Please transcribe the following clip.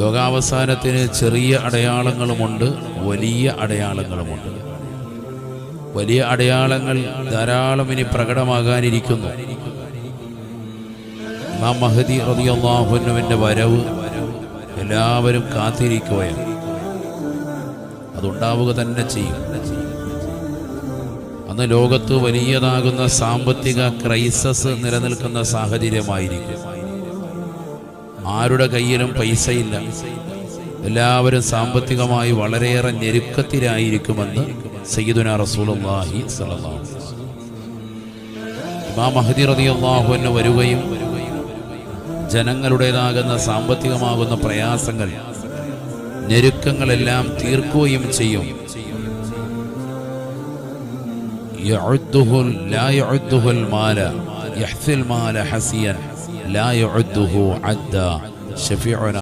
ലോകാവസാനത്തിന് ചെറിയ അടയാളങ്ങളുമുണ്ട്, വലിയ അടയാളങ്ങളുമുണ്ട്. വലിയ അടയാളങ്ങൾ ധാരാളം ഇനി പ്രകടമാകാനിരിക്കുന്നു. ഇമാം മഹ്ദി റളിയല്ലാഹു അൻഹുവിൻ്റെ വരവ് എല്ലാവരും കാത്തിരിക്കുകയാണ്. അതുണ്ടാവുക തന്നെ ചെയ്യും. അന്ന് ലോകത്ത് വലിയതാകുന്ന സാമ്പത്തിക ക്രൈസിസ് നിലനിൽക്കുന്ന സാഹചര്യമായിരിക്കും. ആരുടെ കയ്യിലും പൈസയില്ല, എല്ലാവരും സാമ്പത്തികമായി വളരെയേറെ ഞെരുക്കത്തിലായിരിക്കുമെന്ന് സയ്യിദുനാ റസൂലുള്ളാഹി സ്വല്ലല്ലാഹു അലൈഹി വസല്ലം. ഇമാം മഹ്ദി റളിയല്ലാഹു അൻഹു വരികയും ജനങ്ങളുടേതാകുന്ന സാമ്പത്തികമാകുന്ന പ്രയാസങ്ങൾ, ഞെരുക്കങ്ങളെല്ലാം തീർക്കുകയും ചെയ്യും. ലാ യഉദ്ദുഹുൽ മാല യഹ്സിൽ മാല ഹസിയൻ ലാ യഉദ്ദുഹു അദ്ദ ഷഫീഉന